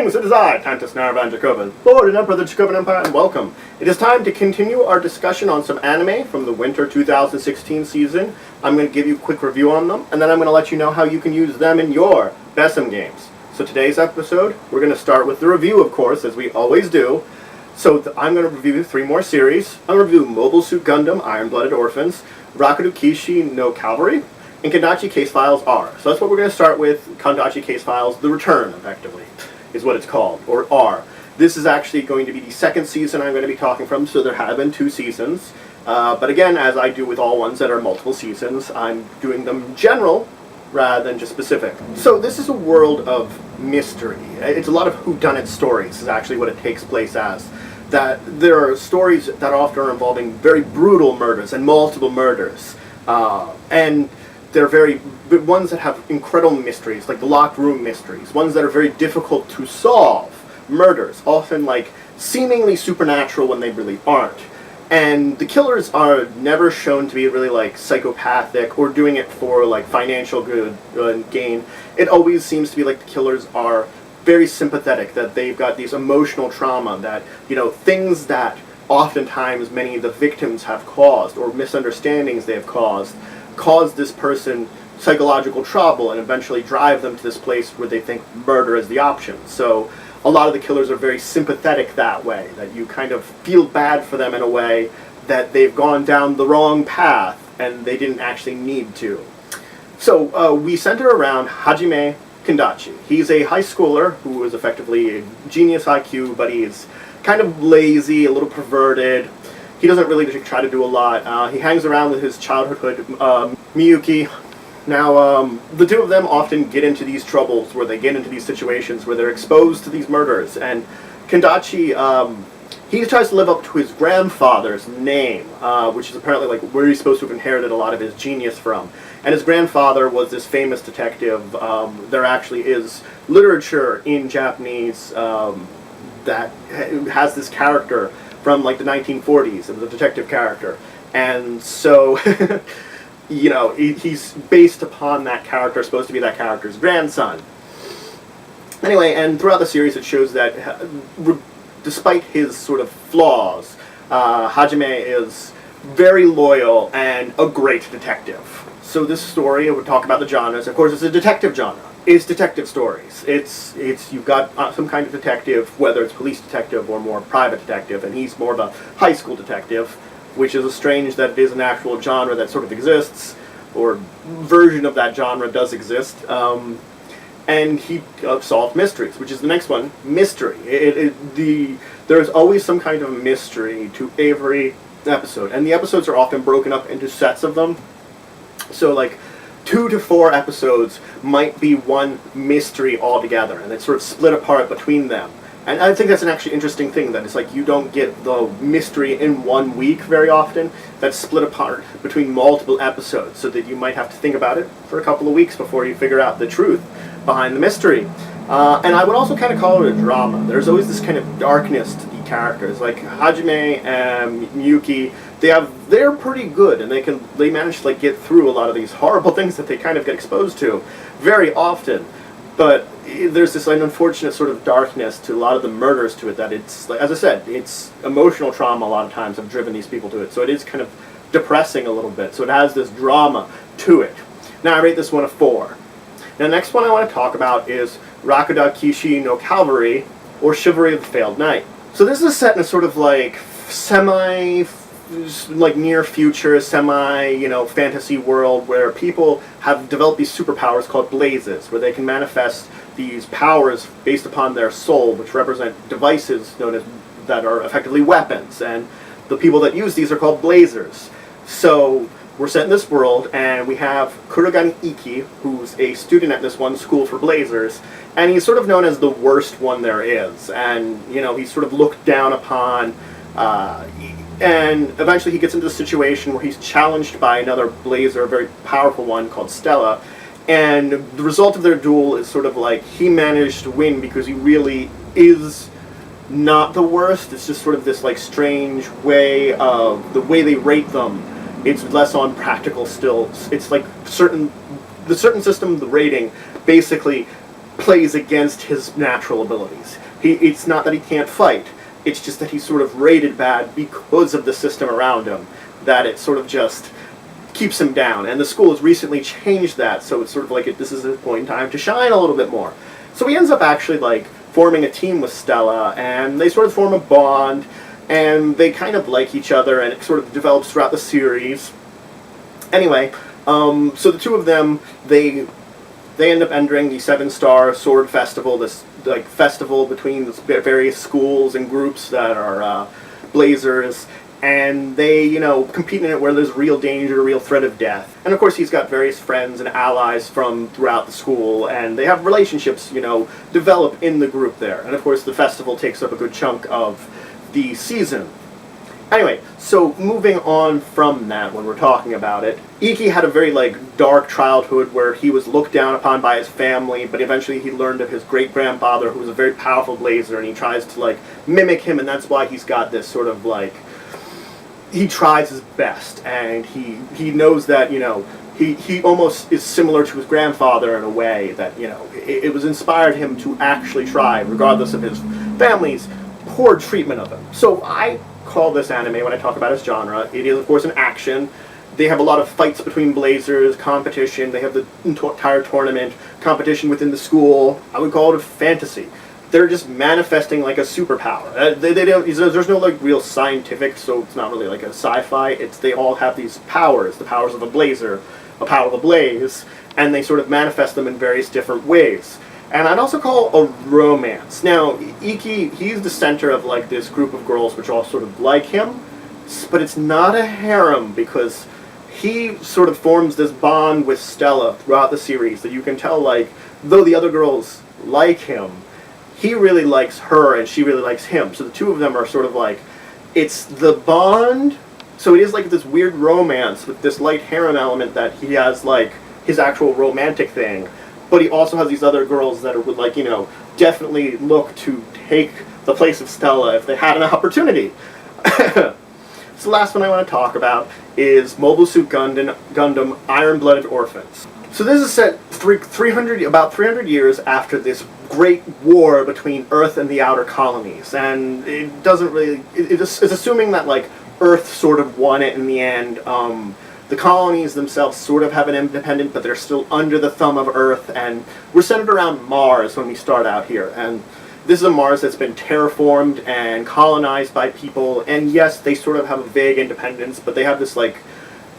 Greetings, it is I, Tantus Naravan Dracovin, Lord and Emperor of the Dracovin Empire, and welcome. It is time to continue our discussion on some anime from the winter 2016 season. I'm going to give you a quick review on them, and then I'm going to let you know how you can use them in your BESM games. So today's episode, we're going to start with the review, of course, as we always do. So I'm going to review 3 more series. I'm going to review Mobile Suit Gundam, Iron-Blooded Orphans, Rakudai Kishi no Calvary, and Kindachi Case Files R. So that's what we're going to start with, Kindachi Case Files, The Return, effectively, is what it's called, or R. This is actually going to be the second season I'm going to be talking from, so there have been 2 seasons. But again, as I do with all ones that are multiple seasons, I'm doing them general rather than just specific. So this is a world of mystery. It's a lot of whodunit stories is actually what it takes place as. That there are stories that often are involving very brutal murders and multiple murders. And they're very ones that have incredible mysteries, like the locked room mysteries, ones that are very difficult to solve, murders, often like seemingly supernatural when they really aren't. And the killers are never shown to be really like psychopathic or doing it for like financial good and gain. It always seems to be like the killers are very sympathetic, that they've got these emotional trauma, that, you know, things that oftentimes many of the victims have caused or misunderstandings they have caused cause this person psychological trouble and eventually drive them to this place where they think murder is the option. So a lot of the killers are very sympathetic that way, that you kind of feel bad for them in a way that they've gone down the wrong path and they didn't actually need to. So we center around Hajime Kindachi. He's a high schooler who is effectively a genius IQ, but he's kind of lazy, a little perverted. He doesn't really try to do a lot. He hangs around with his childhood Miyuki. Now, the two of them often get into these troubles where they get into these situations where they're exposed to these murders. And Kindachi, he tries to live up to his grandfather's name, which is apparently like where he's supposed to have inherited a lot of his genius from. And his grandfather was this famous detective. There actually is literature in Japanese that has this character from like the 1940s. It was a detective character. And so, you know, he's based upon that character, supposed to be that character's grandson. Anyway, and throughout the series it shows that despite his sort of flaws, Hajime is very loyal and a great detective. So this story, we'll talk about the genres. Of course, it's a detective genre. It's detective stories. It's you've got some kind of detective, whether it's police detective or more private detective, and he's more of a high school detective, which is strange that it is an actual genre that sort of exists, or version of that genre does exist. And he solved mysteries, which is the next one, mystery. There's always some kind of mystery to every episode, and the episodes are often broken up into sets of them. So like 2 to 4 episodes might be one mystery altogether, and it's sort of split apart between them. And I think that's an actually interesting thing, that it's like you don't get the mystery in one week very often. That's split apart between multiple episodes, so that you might have to think about it for a couple of weeks before you figure out the truth behind the mystery. And I would also kind of call it a drama. There's always this kind of darkness to the characters. Like Hajime and Miyuki, they're pretty good, and they manage to like get through a lot of these horrible things that they kind of get exposed to very often. But there's this unfortunate sort of darkness to a lot of the murders to it, that it's, as I said, it's emotional trauma a lot of times have driven these people to it. So it is kind of depressing a little bit. So it has this drama to it. Now I rate this one a 4. Now the next one I want to talk about is Rakudai Kishi no Calvary, or Chivalry of the Failed Knight. So this is set in a sort of like like near future, you know, fantasy world where people have developed these superpowers called blazes, where they can manifest these powers based upon their soul, which represent devices known as that are effectively weapons, and the people that use these are called blazers. So we're set in this world, and we have Kurogane Iki, who's a student at this one school for blazers, and he's sort of known as the worst one there is, and, you know, he's sort of looked down upon. And eventually he gets into a situation where he's challenged by another blazer, a very powerful one called Stella, and the result of their duel is sort of like he managed to win because he really is not the worst. It's just sort of this like strange way of the way they rate them. It's less on practical still. It's like the certain system, the rating, basically plays against his natural abilities. It's not that he can't fight, it's just that he's sort of rated bad because of the system around him, that it sort of just keeps him down. And the school has recently changed that, so it's sort of like this is a point in time to shine a little bit more. So he ends up actually like forming a team with Stella, and they sort of form a bond, and they kind of like each other, and it sort of develops throughout the series. Anyway, so the two of them, they end up entering the 7-Star Sword Festival, this like festival between the various schools and groups that are blazers, and they, you know, compete in it where there's real danger, real threat of death. And of course he's got various friends and allies from throughout the school, and they have relationships, you know, develop in the group there. And of course the festival takes up a good chunk of the season. Anyway, so moving on from that, when we're talking about it, Iki had a very like dark childhood where he was looked down upon by his family, but eventually he learned of his great-grandfather, who was a very powerful blazer, and he tries to like mimic him, and that's why he's got this sort of like, he tries his best, and he knows that, you know, he almost is similar to his grandfather in a way that, you know, it was inspired him to actually try, regardless of his family's poor treatment of him. So I call this anime, when I talk about its genre, it is of course an action. They have a lot of fights between blazers, competition, they have the entire tournament, competition within the school. I would call it a fantasy. They're just manifesting like a superpower. They don't, there's no like real scientific, so it's not really like a sci-fi. They all have these powers, the powers of a blazer, a power of a blaze, and they sort of manifest them in various different ways. And I'd also call a romance. Now, Iki, he's the center of like this group of girls which all sort of like him, but it's not a harem because he sort of forms this bond with Stella throughout the series that you can tell, like, though the other girls like him, he really likes her and she really likes him. So the two of them are sort of like, it's the bond. So it is like this weird romance with this light harem element that he has like his actual romantic thing. But he also has these other girls that would, like, you know, definitely look to take the place of Stella if they had an opportunity. So the last one I want to talk about is Mobile Suit Gundam Iron-Blooded Orphans. So this is set about 300 years after this great war between Earth and the outer colonies. And it doesn't really... It's assuming that, like, Earth sort of won it in the end. The colonies themselves sort of have an independent, but they're still under the thumb of Earth, and we're centered around Mars when we start out here. And this is a Mars that's been terraformed and colonized by people, and yes, they sort of have a vague independence, but they have this, like,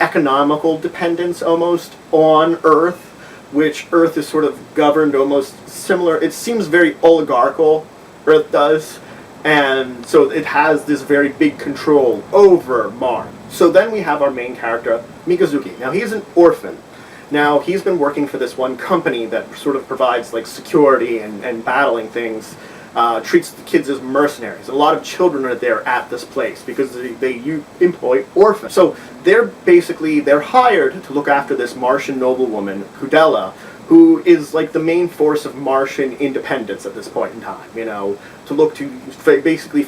economical dependence almost on Earth, which Earth is sort of governed almost similar. It seems very oligarchical, Earth does, and so it has this very big control over Mars. So then we have our main character, Mikazuki. Now he's an orphan. Now he's been working for this one company that sort of provides like security and battling things, treats the kids as mercenaries. A lot of children are there at this place because they employ orphans. So they're hired to look after this Martian noblewoman, Kudella, who is like the main force of Martian independence at this point in time, you know, to look to basically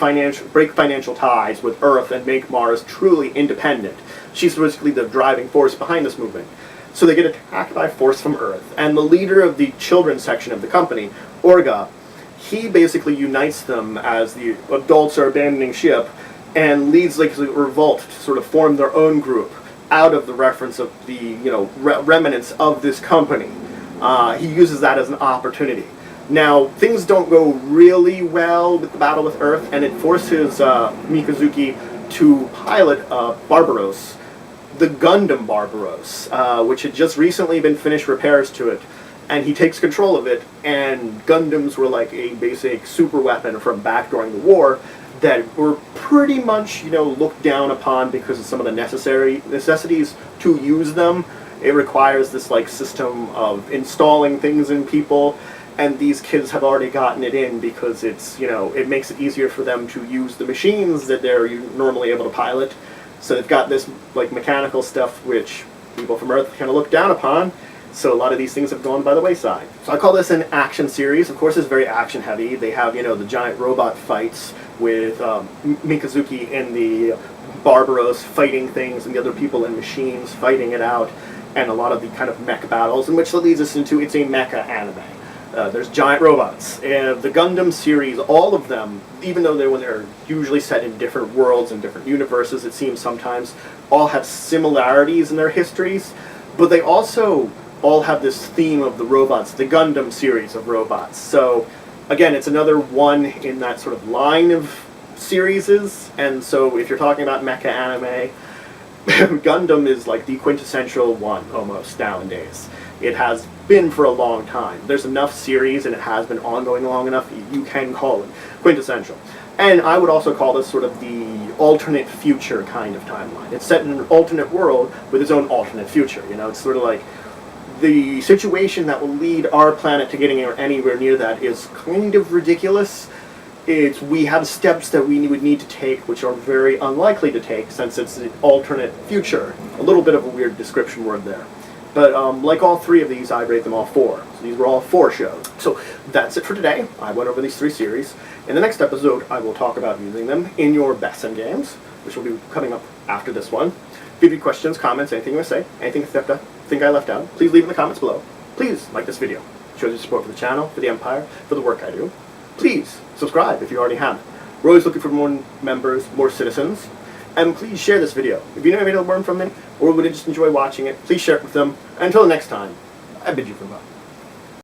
break financial ties with Earth and make Mars truly independent. She's basically the driving force behind this movement. So they get attacked by a force from Earth, and the leader of the children's section of the company, Orga, he basically unites them as the adults are abandoning ship and leads like a revolt to sort of form their own group out of the reference of the, you know, remnants of this company. He uses that as an opportunity. Now, things don't go really well with the battle with Earth, and it forces Mikazuki to pilot Barbaros, the Gundam Barbaros, which had just recently been finished repairs to it. And he takes control of it, and Gundams were like a basic super weapon from back during the war that were pretty much, you know, looked down upon because of some of the necessities to use them. It requires this like system of installing things in people, and these kids have already gotten it in because it's, you know, it makes it easier for them to use the machines that they're normally able to pilot. So they've got this like mechanical stuff which people from Earth kind of look down upon. So a lot of these things have gone by the wayside. So I call this an action series. Of course, it's very action heavy. They have, you know, the giant robot fights with Mikazuki and the Barbaros fighting things and the other people in machines fighting it out, and a lot of the kind of mech battles, in which that leads us into, it's a mecha anime. There's giant robots. And the Gundam series, all of them, even though they're usually set in different worlds and different universes, it seems sometimes, all have similarities in their histories, but they also all have this theme of the robots, the Gundam series of robots. So, again, it's another one in that sort of line of series, and so if you're talking about mecha anime, Gundam is like the quintessential one, almost, nowadays. It has been for a long time. There's enough series, and it has been ongoing long enough, you can call it quintessential. And I would also call this sort of the alternate future kind of timeline. It's set in an alternate world with its own alternate future, you know? It's sort of like the situation that will lead our planet to getting anywhere near that is kind of ridiculous. We have steps that we would need to take, which are very unlikely to take, since it's an alternate future. A little bit of a weird description word there. But like all three of these, I rate them all 4. So these were all 4 shows. So that's it for today. I went over these 3 series. In the next episode, I will talk about using them in your BESM games, which will be coming up after this one. If you have any questions, comments, anything you want to say, anything you think I left out, please leave in the comments below. Please like this video. It shows your support for the channel, for the Empire, for the work I do. Please subscribe if you already haven't. We're always looking for more members, more citizens. And please share this video. If you know anyone to learn from it, or would just enjoy watching it, please share it with them. And until next time, I bid you farewell.